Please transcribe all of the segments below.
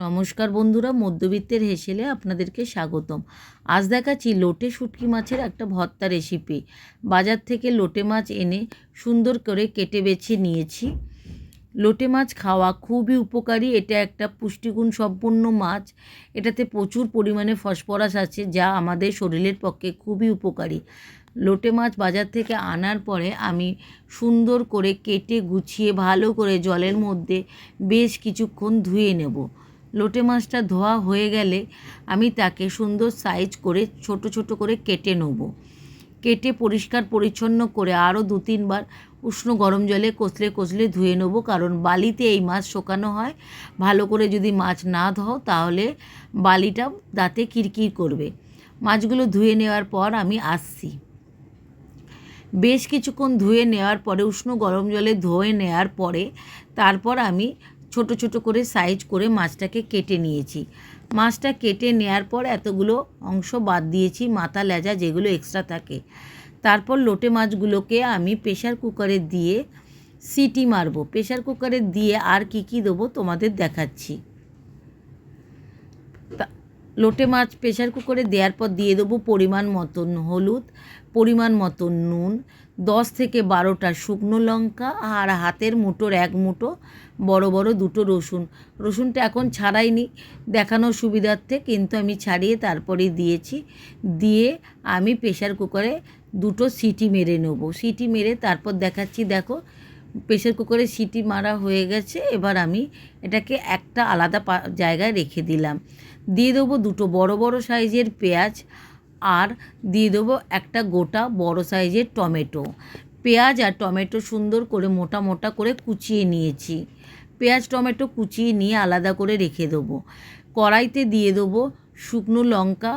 নমস্কার বন্ধুরা, মধ্যবিত্তের হেসেলে আপনাদেরকে স্বাগতম। আজ দেখাচ্ছি লোটে শুটকি মাছের একটা ভর্তা রেসিপি। বাজার থেকে লোটে মাছ এনে সুন্দর করে কেটে বেছে নিয়েছি। লোটে মাছ খাওয়া খুবই উপকারী। এটা একটা পুষ্টিগুণ সম্পন্ন মাছ। এটাতে প্রচুর পরিমাণে ফসফরাস আছে, যা আমাদের শরীরের পক্ষে খুবই উপকারী। লোটে মাছ বাজার থেকে আনার পরে আমি সুন্দর করে কেটে গুছিয়ে ভালো করে জলের মধ্যে বেশ কিছুক্ষণ ধুয়ে নেব। লোটে মাছটা ধোয়া হয়ে গেলে আমি তাকে সুন্দর সাইজ করে ছোট ছোট করে কেটে নেব। কেটে পরিষ্কার পরিচ্ছন্ন করে আরও 2-3 বার উষ্ণ গরম জলে কষলে কষলে ধুয়ে নেব, কারণ বালিতে এই মাছ শোকানো হয়। ভালো করে যদি মাছ না ধোও তাহলে বালিটা দাঁতে কিরকির করবে। মাছগুলো ধুয়ে নেওয়ার পর আমি আসছি। বেশ কিছুক্ষণ ধুয়ে নেওয়ার পরে উষ্ণ গরম জলে ধুয়ে নেওয়ার পরে তারপর আমি ছোট ছোট করে সাইজ করে মাছটাকে কেটে নিয়েছি। মাছটা কেটে নেওয়ার পর এতগুলো অংশ বাদ দিয়েছি, মাথা লেজা যেগুলো এক্সট্রা থাকে। তারপর লোটে মাছগুলোকে আমি প্রেশার কুকারে দিয়ে সিটি মারব। প্রেশার কুকারে দিয়ে আর কি দেবো তোমাদের দেখাচ্ছি। লোটে মাছ প্রেশার কুকারে দেওয়ার পর দিয়ে দেবো পরিমাণ মতন হলুদ, পরিমাণ মতন নুন, 10 থেকে 12টা শুকনো লঙ্কা আর হাতের মুঠোর 1 মুঠো বড় বড় 2টো রসুন। রসুনটা এখন ছাড়াইনি দেখানোর সুবিধার্থে, কিন্তু আমি ছাড়িয়ে তারপরেই দিয়েছি। দিয়ে আমি প্রেশার কুকারে 2টো সিটি মেরে নেব। সিটি মেরে তারপর দেখাচ্ছি। দেখো, প্রেশার কুকারে সিটি মারা হয়ে গেছে। এবার আমি এটাকে একটা আলাদা জায়গায় রেখে দিলাম। দিয়ে দেবো 2টো বড় বড় সাইজের পেঁয়াজ আর দিয়ে দেবো একটা গোটা বড় সাইজের টমেটো। পেঁয়াজ আর টমেটো সুন্দর করে মোটা মোটা করে কুচিয়ে নিয়েছি। পেঁয়াজ টমেটো কুচিয়ে নিয়ে আলাদা করে রেখে দেবো। কড়াইতে দিয়ে দেবো শুকনো লঙ্কা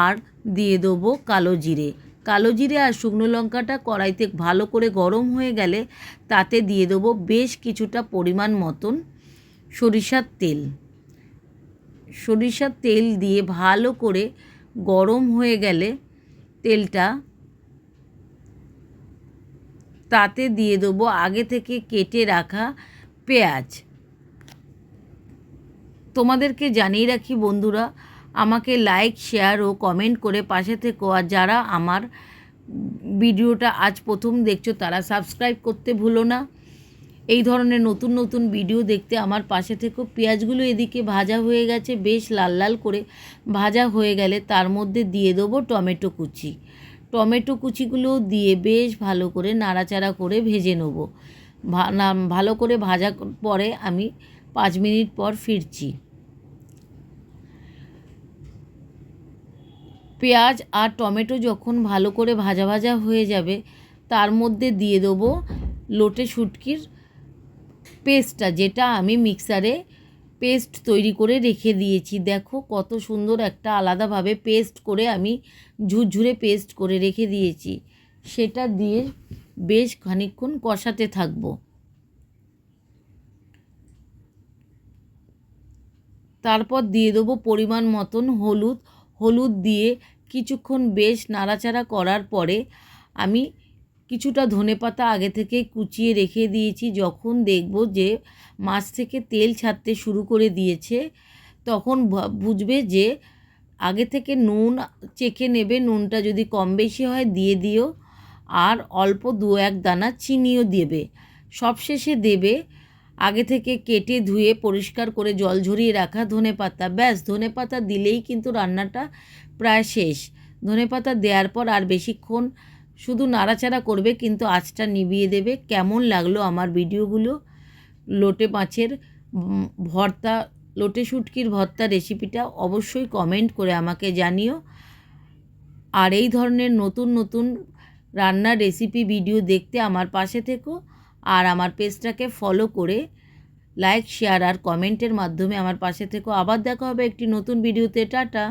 আর দিয়ে দেবো কালো জিরে। কালো জিরে আর শুকনো লঙ্কাটা কড়াইতে ভালো করে গরম হয়ে গেলে তাতে দিয়ে দেবো বেশ কিছুটা পরিমাণ মতন সরিষার তেল। সরিষার তেল দিয়ে ভালো করে গরম হয়ে গেলে তেলটা তাতে দিয়ে দেবো আগে থেকে কেটে রাখা পেঁয়াজ। তোমাদেরকে জানিয়ে রাখি বন্ধুরা, আমাকে লাইক, শেয়ার ও কমেন্ট করে পাশে থেকো। আর যারা আমার ভিডিওটা আজ প্রথম দেখছো তারা সাবস্ক্রাইব করতে ভুলো না। এই ধরনের নতুন নতুন ভিডিও দেখতে আমার পাশে থেকো। পেঁয়াজগুলো এদিকে ভাজা হয়ে গেছে, বেশ লাল লাল করে ভাজা হয়ে গেলে তার মধ্যে দিয়ে দেবো টমেটো কুচি। টমেটো কুচিগুলো দিয়ে বেশ ভালো করে নাড়াচাড়া করে ভেজে নেব। ভালো করে ভাজা পরে আমি 5 মিনিট পর ফিরছি। পেঁয়াজ আর টমেটো যখন ভালো করে ভাজা ভাজা হয়ে যাবে তার মধ্যে দিয়ে দেবো লোটে শুটকির পেস্টটা, যেটা আমি মিক্সারে পেস্ট তৈরি করে রেখে দিয়েছি। দেখো কত সুন্দর একটা আলাদাভাবে পেস্ট করে আমি ঝুরঝুরে পেস্ট করে রেখে দিয়েছি। সেটা দিয়ে বেশ খানিকক্ষণ কষাতে থাকবো। তারপর দিয়ে দেবো পরিমাণ মতন হলুদ। হলুদ দিয়ে কিছুক্ষণ বেশ নাড়াচাড়া করার পরে আমি কিছুটা ধনেপাতা আগে থেকে কুচিয়ে রেখে দিয়েছি। যখন দেখব যে মাছ থেকে তেল ছাড়তে শুরু করে দিয়েছে তখন বুঝবে যে আগে থেকে নুন চেখে নেবে। নুনটা যদি কম বেশি হয় দিয়ে দিও, আর অল্প 2-1 দানা চিনিও দেবে। সবশেষে দেবে আগে থেকে কেটে ধুয়ে পরিষ্কার করে জল ঝরিয়ে রাখা ধনেপাতা। ব্যাস, ধনেপাতা দিলেই কিন্তু রান্নাটা প্রায় শেষ। ধনেপাতা দেওয়ার পর আর বেশিক্ষণ শুধু নাড়াচাড়া করবে, কিন্তু আঁচটা নিভিয়ে দেবে। কেমন লাগলো আমার ভিডিওগুলো? লোটে মাছের ভর্তা, লোটে শুটকির ভর্তা রেসিপিটা অবশ্যই কমেন্ট করে আমাকে জানিও। আর এই ধরনের নতুন নতুন রান্নার রেসিপি ভিডিও দেখতে আমার পাশে থেকো। আর আমার পেজটাকে ফলো করে লাইক, শেয়ার আর কমেন্টের মাধ্যমে আমার পাশে থেকো। আবার দেখা হবে একটি নতুন ভিডিওতে। টাটা।